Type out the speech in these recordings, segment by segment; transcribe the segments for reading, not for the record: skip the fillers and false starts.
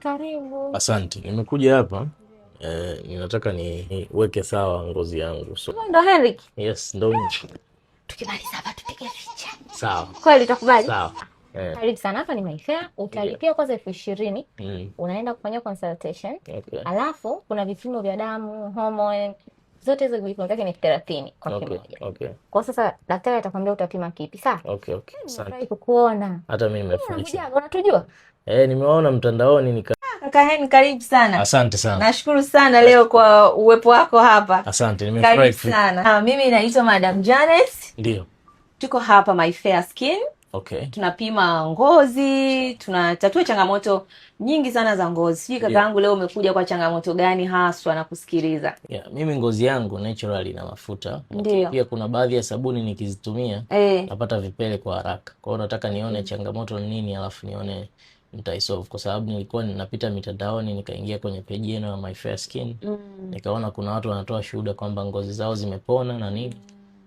Karibu. Asante. Nimekuja hapa ninataka niweke sawa ngozi yangu. So Ndo Henrik. yes, ndo hicho. Tukimaliza hapa tupige picha. Sawa. Kweli utakubali? Sawa. Karibu sana, hapa ni Mayfair. Utalipia kwanza 20,000. Unaenda kufanya consultation. Okay. Alafu kuna vipimo vya damu, hormone, zote hizo vipimo vyake ni 30 kwa kimoja. Okay. Kwa sasa daktari atakwambia utapima kipi, sawa? Okay. Asante. Nimefurahi kukuona. Hata mimi nimefurahi. Unatujua? Nimeona mtandaoni Kaka Hen, karibu sana. Asante sana. Nashukuru sana leo kwa uwepo wako hapa. Asante, nimefurahi. Karibu sana. Mimi naitwa Madam Janet. Ndio. Tuko hapa Mayfair Skin. Okay. Tunapima ngozi, tunatatua changamoto nyingi sana za ngozi. Sijui kakaangu leo umekuja kwa changamoto gani haswa na kusikiliza? Mimi ngozi yangu naturally ina mafuta. Pia kuna baadhi ya sabuni nikizitumia napata vipele kwa haraka. Kwa hiyo nataka nione changamoto ni nini, alafu nione nitaisolve, kwa sababu nilikuwa ninapita mitandaoni nikaingia kwenye page yenu ya Mayfair Skin. Nikaona kuna watu wanatoa shuhuda kwamba ngozi zao zimepona na nini.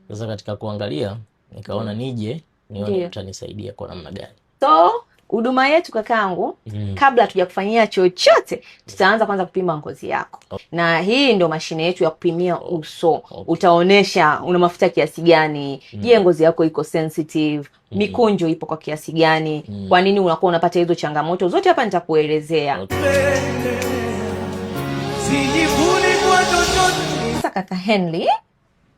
Sasa katika kuangalia nikaona nije nione utanisaidia kwa namna gani. So huduma yetu kakaangu, kabla hatujakufanyia chochote, tutaanza kwanza kupima ngozi yako. Na hii ndio mashine yetu ya kupimia uso. Utaonesha una mafuta kiasi gani, je, ngozi yako iko sensitive, mikunjo ipo kwa kiasi gani, kwa nini unakuwa unapata hizo changamoto zote hapa nitakuelezea. Sasa kaka Henry,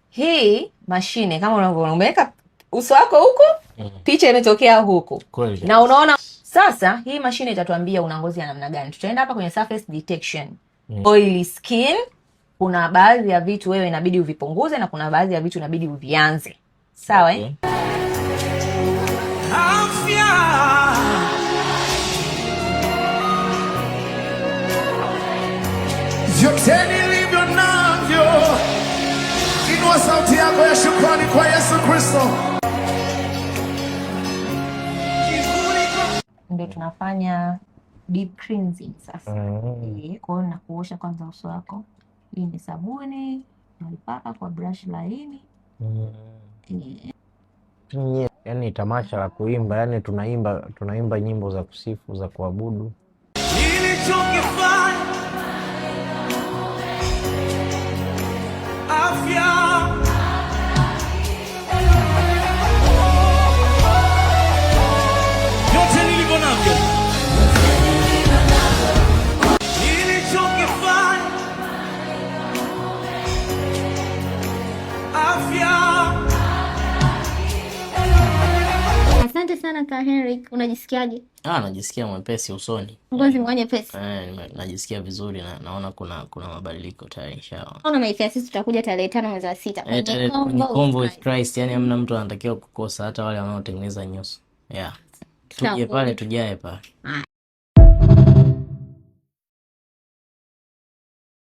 hii mashine kama unavyoona umeweka uso wako huku, picha imetokea huku. Na unaona sasa hii mashine itatuambia una ngozi ya namna gani. Tutaenda hapa kwenye surface detection. Oily skin, kuna baadhi ya vitu wewe inabidi uvipunguze na kuna baadhi ya vitu inabidi uvianze. Sawa Nilivyo navyo, inua sauti yako ya shukrani kwa Yesu Kristo. Ndio tunafanya deep cleansing sasa. Kwa hiyo nakuosha kwanza uso wako. Hii ni sabuni, nalipaka kwa brush laini. Yani tamasha la kuimba, yani tunaimba nyimbo za kusifu, za kuabudu. Nilichokifanya afya yote nilivyo navyo, nilichokifanya afya. Asante sana kaka Henrik, unajisikiaje? Najisikia mwepesi usoni. Ngozi mwenye pesi. Najisikia vizuri na naona kuna mabadiliko tayari inshallah. Ona Mayfair sisi tutakuja tarehe 5 mwezi wa 6. Kwenye combo with Christ, yani hamna mtu anatakiwa kukosa, hata wale wanaotengeneza nyuso. Tuje pale, tujae pale.